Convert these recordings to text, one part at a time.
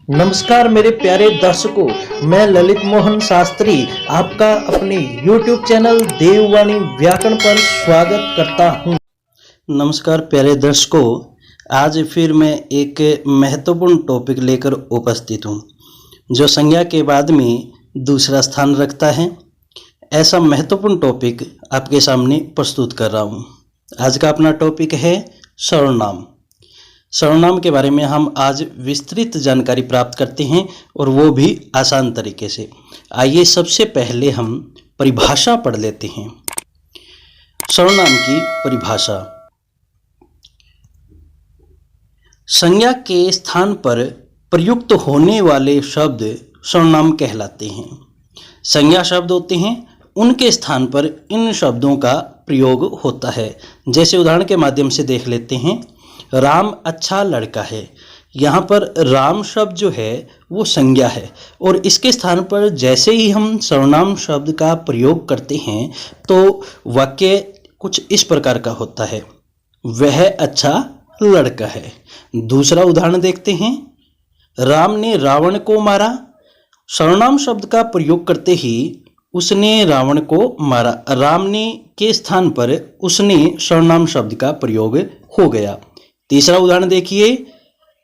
नमस्कार मेरे प्यारे दर्शकों, मैं ललित मोहन शास्त्री आपका अपने YouTube चैनल देववाणी व्याकरण पर स्वागत करता हूं। नमस्कार प्यारे दर्शकों, आज फिर मैं एक महत्वपूर्ण टॉपिक लेकर उपस्थित हूं जो संज्ञा के बाद में दूसरा स्थान रखता है। ऐसा महत्वपूर्ण टॉपिक आपके सामने प्रस्तुत कर रहा हूं। आज का अपना टॉपिक है सर्वनाम। सर्वनाम के बारे में हम आज विस्तृत जानकारी प्राप्त करते हैं और वो भी आसान तरीके से। आइए सबसे पहले हम परिभाषा पढ़ लेते हैं। सर्वनाम की परिभाषा, संज्ञा के स्थान पर प्रयुक्त होने वाले शब्द सर्वनाम कहलाते हैं। संज्ञा शब्द होते हैं, उनके स्थान पर इन शब्दों का प्रयोग होता है। जैसे उदाहरण के माध्यम से देख लेते हैं। राम अच्छा लड़का है। यहाँ पर राम शब्द जो है वो संज्ञा है और इसके स्थान पर जैसे ही हम सर्वनाम शब्द का प्रयोग करते हैं तो वाक्य कुछ इस प्रकार का होता है, वह अच्छा लड़का है। दूसरा उदाहरण देखते हैं। राम ने रावण को मारा। सर्वनाम शब्द का प्रयोग करते ही उसने रावण को मारा। राम ने के स्थान पर उसने सर्वनाम शब्द का प्रयोग हो गया। तीसरा उदाहरण देखिए।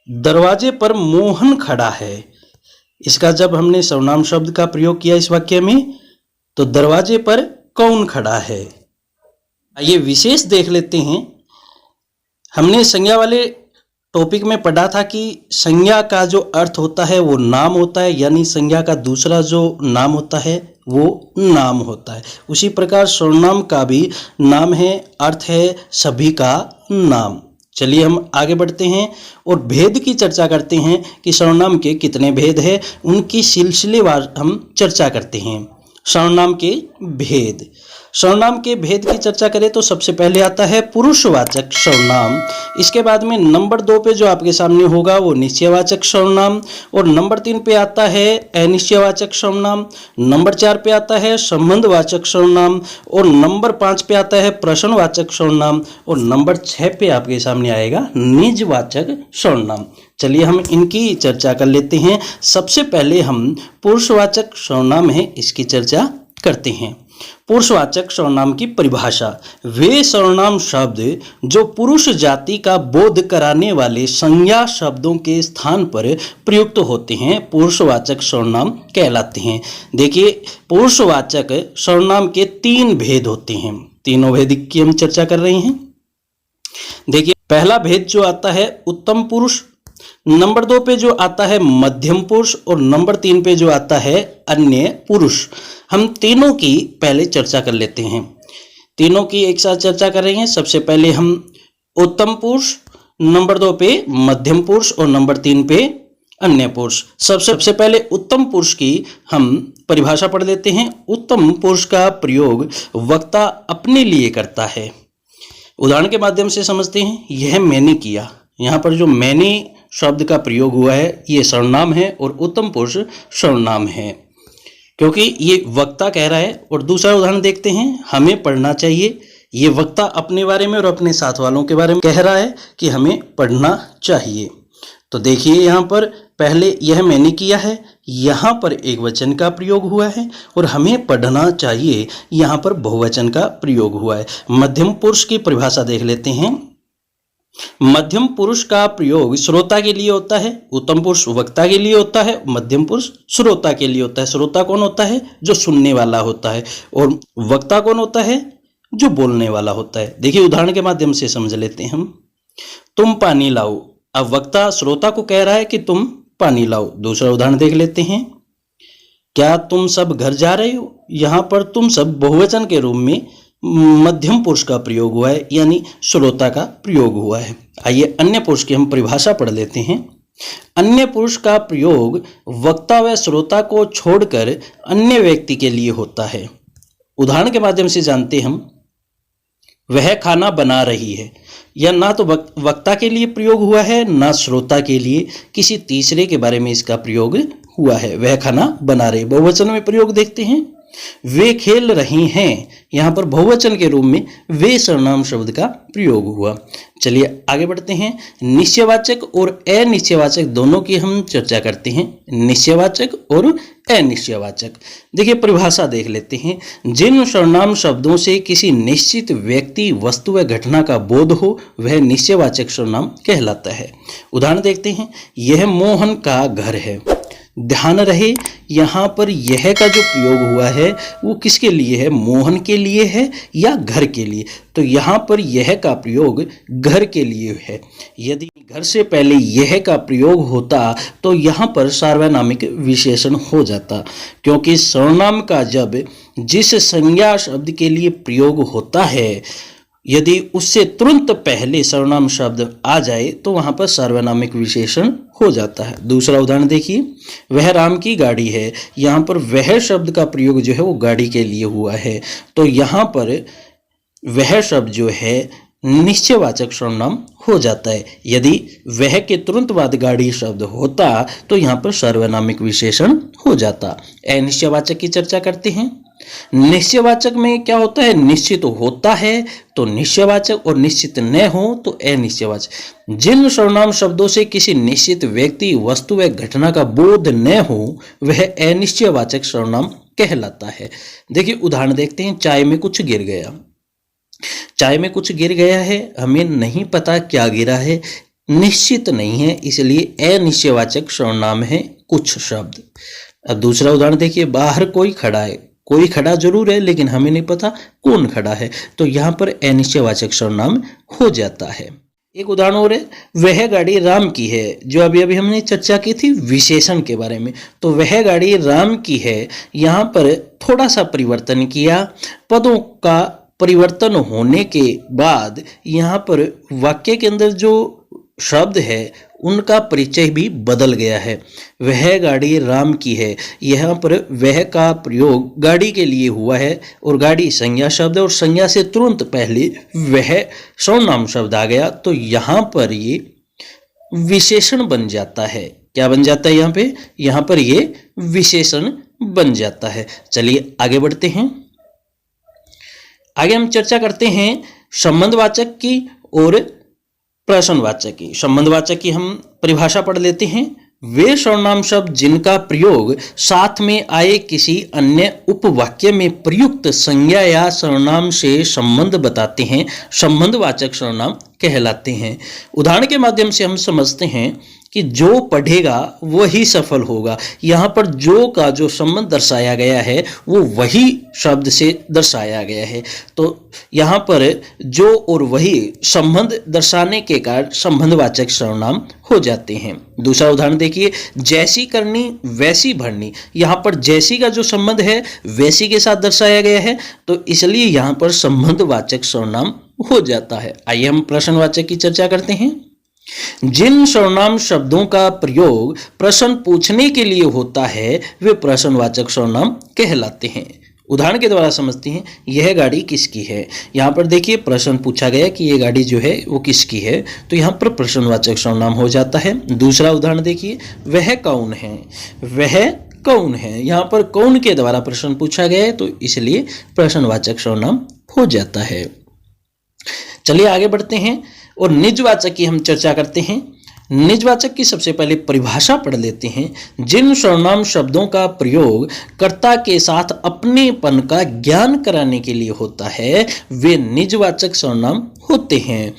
दरवाजे पर मोहन खड़ा है। इसका जब हमने सर्वनाम शब्द का प्रयोग किया इस वाक्य में तो दरवाजे पर कौन खड़ा है। आइए विशेष देख लेते हैं। हमने संज्ञा वाले टॉपिक में पढ़ा था कि संज्ञा का जो अर्थ होता है वो नाम होता है, यानी संज्ञा का दूसरा जो नाम होता है वो नाम होता है। उसी प्रकार सर्वनाम का भी नाम है, अर्थ है सभी का नाम। चलिए हम आगे बढ़ते हैं और भेद की चर्चा करते हैं कि सर्वनाम के कितने भेद हैं, उनकी सिलसिलेवार हम चर्चा करते हैं। सर्वनाम के भेद। सर्वनाम के भेद की चर्चा करें तो सबसे पहले आता है पुरुषवाचक सर्वनाम। इसके बाद में नंबर 2 पे जो आपके सामने होगा वो निश्चयवाचक सर्वनाम, और नंबर 3 पे आता है अनिश्चयवाचक सर्वनाम, नंबर 4 पे आता है संबंधवाचक सर्वनाम, और नंबर 5 पे आता है प्रश्नवाचक सर्वनाम, और नंबर 6 पे आपके सामने आएगा निजवाचक सर्वनाम। चलिए हम इनकी चर्चा कर लेते हैं। सबसे पहले हम पुरुषवाचक सर्वनाम है इसकी चर्चा करते हैं। पुरुषवाचक सर्वनाम की परिभाषा, वे सर्वनाम शब्द जो पुरुष जाति का बोध कराने वाले संज्ञा शब्दों के स्थान पर प्रयुक्त होते हैं पुरुषवाचक सर्वनाम कहलाते हैं। देखिए, पुरुषवाचक सर्वनाम के 3 भेद होते हैं। तीनों भेद की हम चर्चा कर रहे हैं। देखिए, पहला भेद जो आता है उत्तम पुरुष, नंबर 2 पे जो आता है मध्यम पुरुष, और नंबर 3 पे जो आता है अन्य पुरुष। हम तीनों की पहले चर्चा कर लेते हैं। तीनों की एक साथ चर्चा कर रहे हैं। सबसे पहले हम उत्तम पुरुष, नंबर 2 पे मध्यम पुरुष और नंबर 3 पे अन्य पुरुष। सबसे पहले उत्तम पुरुष की हम परिभाषा पढ़ लेते हैं। उत्तम पुरुष का प्रयोग वक्ता अपने लिए करता है। उदाहरण के माध्यम से समझते हैं। यह मैंने किया। यहाँ पर जो मैंने शब्द का प्रयोग हुआ है ये सर्वनाम है और उत्तम पुरुष सर्वनाम है, क्योंकि ये वक्ता कह रहा है। और दूसरा उदाहरण देखते हैं। हमें पढ़ना चाहिए। ये वक्ता अपने बारे में और अपने साथ वालों के बारे में कह रहा है कि हमें पढ़ना चाहिए। तो देखिए, यहाँ पर पहले यह मैंने किया है, यहाँ पर एक वचन का प्रयोग हुआ है, और हमें पढ़ना चाहिए यहाँ पर बहुवचन का प्रयोग हुआ है। मध्यम पुरुष की परिभाषा देख लेते हैं। मध्यम पुरुष का प्रयोग श्रोता के लिए होता है, उत्तम पुरुष वक्ता के लिए होता है, मध्यम पुरुष श्रोता के लिए होता है। श्रोता कौन होता है? जो सुनने वाला होता है, और वक्ता कौन होता है? जो बोलने वाला होता है। देखिए, उदाहरण के माध्यम से समझ लेते हैं हम। तुम पानी लाओ। अब वक्ता श्रोता को कह रहा है कि तुम पानी लाओ। दूसरा उदाहरण देख लेते हैं। क्या तुम सब घर जा रहे हो? यहाँ पर तुम सब बहुवचन के रूप में मध्यम पुरुष का प्रयोग हुआ है, यानी श्रोता का प्रयोग हुआ है। आइए अन्य पुरुष की हम परिभाषा पढ़ लेते हैं। अन्य पुरुष का प्रयोग वक्ता व श्रोता को छोड़कर अन्य व्यक्ति के लिए होता है। उदाहरण के माध्यम से जानते हम। वह खाना बना रही है। यह ना तो वक्ता के लिए प्रयोग हुआ है ना श्रोता के लिए, किसी तीसरे के बारे में इसका प्रयोग हुआ है। वह खाना बना रही। बहुवचन में प्रयोग देखते हैं। वे खेल रही हैं, यहाँ पर बहुवचन के रूप में वे सर्वनाम शब्द का प्रयोग हुआ। चलिए आगे बढ़ते हैं। निश्चयवाचक और अनिश्चयवाचक दोनों की हम चर्चा करते हैं। निश्चयवाचक और अनिश्चयवाचक, देखिए परिभाषा देख लेते हैं। जिन सर्वनाम शब्दों से किसी निश्चित व्यक्ति, वस्तु व घटना का बोध हो वह निश्चयवाचक सर्वनाम कहलाता है। उदाहरण देखते हैं। यह मोहन का घर है। ध्यान रहे यहाँ पर यह का जो प्रयोग हुआ है वो किसके लिए है, मोहन के लिए है या घर के लिए। तो यहाँ पर यह का प्रयोग घर के लिए है। यदि घर से पहले यह का प्रयोग होता तो यहाँ पर सार्वनामिक विशेषण हो जाता, क्योंकि सर्वनाम का जब जिस संज्ञा शब्द के लिए प्रयोग होता है यदि उससे तुरंत पहले सर्वनाम शब्द आ जाए तो वहां पर सार्वनामिक विशेषण हो जाता है। दूसरा उदाहरण देखिए। वह राम की गाड़ी है। यहाँ पर वह शब्द का प्रयोग जो है वो गाड़ी के लिए हुआ है, तो यहाँ पर वह शब्द जो है निश्चयवाचक सर्वनाम हो जाता है। यदि वह के तुरंत बाद गाड़ी शब्द होता तो यहाँ पर सार्वनामिक विशेषण हो जाता। अनिश्चयवाचक की चर्चा करते हैं। निश्चयवाचक में क्या होता है, निश्चित होता है तो निश्चयवाचक और निश्चित न हो तो अनिश्चयवाचक। जिन सर्वनाम शब्दों से किसी निश्चित व्यक्ति, वस्तु व घटना का बोध न हो वह अनिश्चयवाचक सर्वनाम कहलाता है। देखिए उदाहरण देखते हैं। चाय में कुछ गिर गया। चाय में कुछ गिर गया है, हमें नहीं पता क्या गिरा है, निश्चित नहीं है, इसलिए अनिश्चयवाचक सर्वनाम है कुछ शब्द। अब दूसरा उदाहरण देखिए। बाहर कोई खड़ा है। कोई खड़ा जरूर है लेकिन हमें नहीं पता कौन खड़ा है, तो यहाँ पर अनिश्चयवाचक सर्वनाम हो जाता है। एक उदाहरण और है। वह गाड़ी राम की है, जो अभी अभी हमने चर्चा की थी विशेषण के बारे में। तो वह गाड़ी राम की है, यहाँ पर थोड़ा सा परिवर्तन किया। पदों का परिवर्तन होने के बाद यहाँ पर वाक्य के अंदर जो शब्द है उनका परिचय भी बदल गया है। वह गाड़ी राम की है, यहाँ पर वह का प्रयोग गाड़ी के लिए हुआ है और गाड़ी संज्ञा शब्द है और संज्ञा से तुरंत पहले वह सर्वनाम शब्द आ गया, तो यहाँ पर ये विशेषण बन जाता है। क्या बन जाता है यहाँ पर ये विशेषण बन जाता है। चलिए आगे बढ़ते हैं। आगे हम चर्चा करते हैं संबंधवाचक की और प्रश्नवाचक की। संबंधवाचक की हम परिभाषा पढ़ लेते हैं। वे सर्वनाम शब्द जिनका प्रयोग साथ में आए किसी अन्य उपवाक्य में प्रयुक्त संज्ञा या सर्वनाम से संबंध बताते हैं संबंधवाचक सर्वनाम कहलाते हैं। उदाहरण के माध्यम से हम समझते हैं कि जो पढ़ेगा वही सफल होगा। यहाँ पर जो का जो संबंध दर्शाया गया है वो वही शब्द से दर्शाया गया है, तो यहाँ पर जो और वही संबंध दर्शाने के कारण संबंधवाचक सर्वनाम हो जाते हैं। दूसरा उदाहरण देखिए। जैसी करनी वैसी भरनी। यहाँ पर जैसी का जो संबंध है वैसी के साथ दर्शाया गया है, तो इसलिए यहाँ पर संबंधवाचक सर्वनाम हो जाता है। आइए हम प्रश्नवाचक की चर्चा करते हैं। जिन सर्वनाम शब्दों का प्रयोग प्रश्न पूछने के लिए होता है वे प्रश्नवाचक सर्वनाम कहलाते हैं। उदाहरण के द्वारा समझते हैं। यह गाड़ी किसकी है। यहाँ पर देखिए प्रश्न पूछा गया कि यह गाड़ी जो है वो किसकी है, तो यहाँ पर प्रश्नवाचक सर्वनाम हो जाता है। दूसरा उदाहरण देखिए। वह कौन है। वह कौन है, यहाँ पर कौन के द्वारा प्रश्न पूछा गया है, तो इसलिए प्रश्नवाचक सर्वनाम हो जाता है। चलिए आगे बढ़ते हैं और निजवाचक की हम चर्चा करते हैं। निजवाचक की सबसे पहले परिभाषा पढ़ लेते हैं। जिन सर्वनाम शब्दों का प्रयोग कर्ता के साथ अपनेपन का ज्ञान कराने के लिए होता है वे निजवाचक सर्वनाम होते हैं।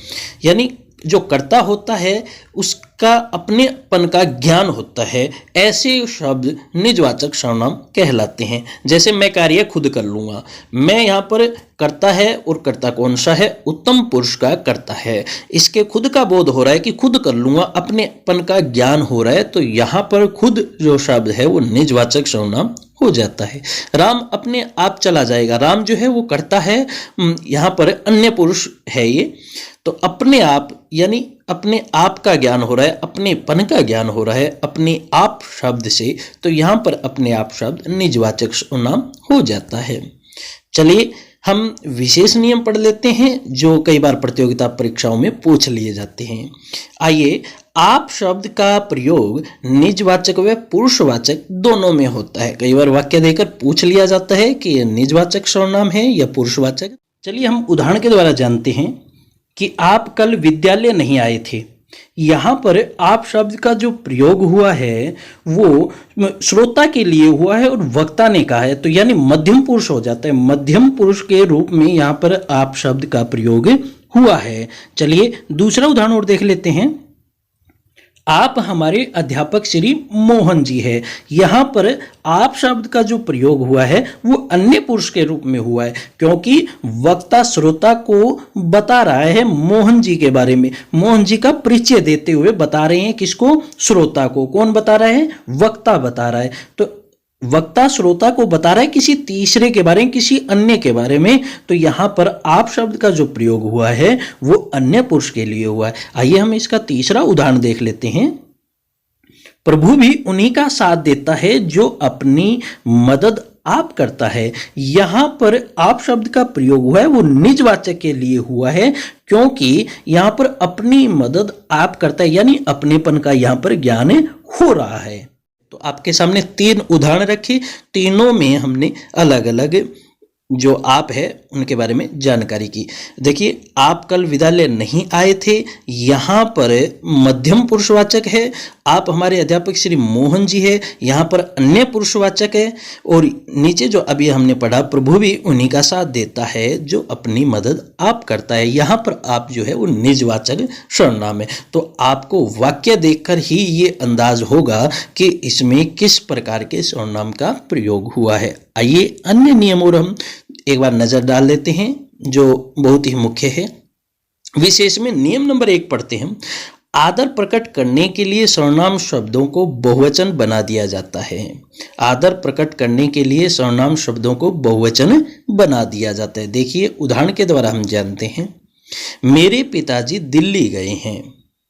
यानी जो कर्ता होता है उसका अपनेपन का ज्ञान होता है, ऐसे शब्द निजवाचक सर्वनाम कहलाते हैं। जैसे मैं कार्य खुद कर लूँगा। मैं यहाँ पर कर्ता है और कर्ता कौन सा है, उत्तम पुरुष का कर्ता है। इसके खुद का बोध हो रहा है कि खुद कर लूँगा, अपनेपन का ज्ञान हो रहा है, तो यहाँ पर खुद जो शब्द है वो निजवाचक सर्वनाम हो जाता है। राम अपने आप चला जाएगा। राम जो है वो कर्ता है, यहाँ पर अन्य पुरुष है ये, तो अपने आप यानी अपने आप का ज्ञान हो रहा है, अपनेपन का ज्ञान हो रहा है अपने आप शब्द से, तो यहाँ पर अपने आप शब्द निजवाचक सर्वनाम हो जाता है। चलिए हम विशेष नियम पढ़ लेते हैं जो कई बार प्रतियोगिता परीक्षाओं में पूछ लिए जाते हैं। आइए आप शब्द का प्रयोग निजवाचक व पुरुषवाचक दोनों में होता है। कई बार वाक्य देकर पूछ लिया जाता है कि यह निजवाचक सर्वनाम है या पुरुषवाचक। चलिए हम उदाहरण के द्वारा जानते हैं कि आप कल विद्यालय नहीं आए थे। यहाँ पर आप शब्द का जो प्रयोग हुआ है वो श्रोता के लिए हुआ है और वक्ता ने कहा है, तो यानी मध्यम पुरुष हो जाता है। मध्यम पुरुष के रूप में यहाँ पर आप शब्द का प्रयोग हुआ है। चलिए दूसरा उदाहरण और देख लेते हैं। आप हमारे अध्यापक श्री मोहन जी है। यहाँ पर आप शब्द का जो प्रयोग हुआ है वो अन्य पुरुष के रूप में हुआ है, क्योंकि वक्ता श्रोता को बता रहा है मोहन जी के बारे में। मोहन जी का परिचय देते हुए बता रहे हैं किसको? श्रोता को। कौन बता रहा है? वक्ता बता रहा है। तो वक्ता श्रोता को बता रहा है किसी तीसरे के बारे में, किसी अन्य के बारे में। तो यहां पर आप शब्द का जो प्रयोग हुआ है वो अन्य पुरुष के लिए हुआ है। आइए हम इसका तीसरा उदाहरण देख लेते हैं। प्रभु भी उन्हीं का साथ देता है जो अपनी मदद आप करता है। यहां पर आप शब्द का प्रयोग हुआ है वो निजवाचक के लिए हुआ है, क्योंकि यहां पर अपनी मदद आप करता है, यानी अपनेपन का यहां पर ज्ञान हो रहा है। तो आपके सामने 3 उदाहरण रखे, तीनों में हमने अलग अलग जो आप है उनके बारे में जानकारी की। देखिए, आप कल विद्यालय नहीं आए थे, यहाँ पर मध्यम पुरुषवाचक है। आप हमारे अध्यापक श्री मोहन जी है, यहाँ पर अन्य पुरुषवाचक है। और नीचे जो अभी हमने पढ़ा, प्रभु भी उन्हीं का साथ देता है जो अपनी मदद आप करता है, यहाँ पर आप जो है वो निजवाचक सर्वनाम है। तो आपको वाक्य देखकर ही ये अंदाज होगा कि इसमें किस प्रकार के सर्वनाम का प्रयोग हुआ है। आइए अन्य नियमों पर हम एक बार नजर डाल लेते हैं जो बहुत ही मुख्य है। विशेष में नियम नंबर 1 पढ़ते हैं। आदर प्रकट करने के लिए सर्वनाम शब्दों को बहुवचन बना दिया जाता है। आदर प्रकट करने के लिए सर्वनाम शब्दों को बहुवचन बना दिया जाता है। देखिए उदाहरण के द्वारा हम जानते हैं। मेरे पिताजी दिल्ली गए हैं।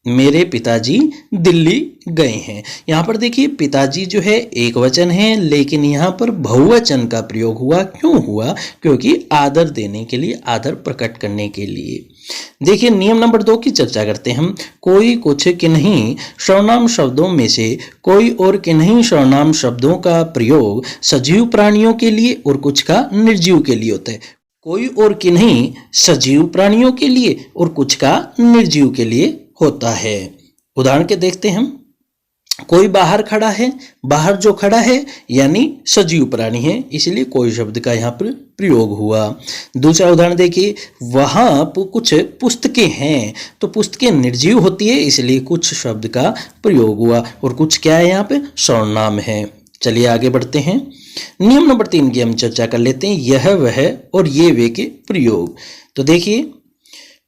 मेरे पिताजी दिल्ली गए हैं। यहाँ पर देखिए पिताजी जो है एक वचन है, लेकिन यहाँ पर बहुवचन का प्रयोग हुआ। क्यों हुआ? क्योंकि आदर देने के लिए, आदर प्रकट करने के लिए। देखिए नियम नंबर 2 की चर्चा करते हैं हम। कोई कुछ किन्हीं सर्वनाम शब्दों में से कोई और किन्हीं सर्वनाम शब्दों का प्रयोग सजीव प्राणियों के लिए और कुछ का निर्जीव के लिए होता है। कोई और किन्हीं सजीव प्राणियों के लिए और कुछ का निर्जीव के लिए होता है। उदाहरण के देखते हैं हम। कोई बाहर खड़ा है, बाहर जो खड़ा है यानी सजीव प्राणी है, इसलिए कोई शब्द का यहाँ पर प्रयोग हुआ। दूसरा उदाहरण देखिए। वहां कुछ पुस्तकें हैं, तो पुस्तकें निर्जीव होती है, इसलिए कुछ शब्द का प्रयोग हुआ। और कुछ क्या है? यहाँ पे सर्वनाम है। चलिए आगे बढ़ते हैं। नियम नंबर 3 की हम चर्चा कर लेते हैं। यह वह और ये वे के प्रयोग। तो देखिए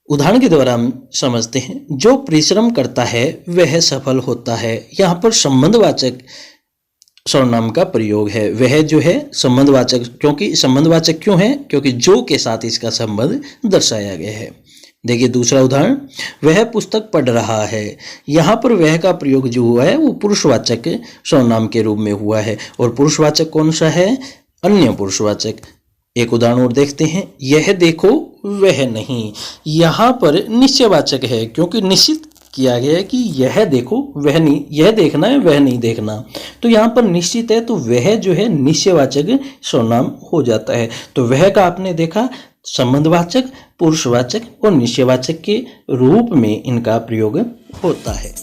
उदाहरण के द्वारा हम समझते हैं। जो परिश्रम करता है वह सफल होता है। यहाँ पर संबंधवाचक सर्वनाम का प्रयोग है। वह जो है संबंधवाचक, क्योंकि संबंधवाचक क्यों है? क्योंकि जो के साथ इसका संबंध दर्शाया गया है। देखिए दूसरा उदाहरण। वह पुस्तक पढ़ रहा है। यहाँ पर वह का प्रयोग जो हुआ है वो पुरुषवाचक सर्वनाम के रूप में हुआ है। और पुरुषवाचक कौन सा है? अन्य पुरुषवाचक। एक उदाहरण और देखते हैं। यह देखो वह नहीं। यहाँ पर निश्चयवाचक है, क्योंकि निश्चित किया गया है कि यह देखो वह नहीं, यह देखना है वह नहीं देखना। तो यहाँ पर निश्चित है, तो वह जो है निश्चयवाचक सर्वनाम हो जाता है। तो वह का आपने देखा संबंधवाचक, पुरुषवाचक और निश्चयवाचक के रूप में इनका प्रयोग होता है।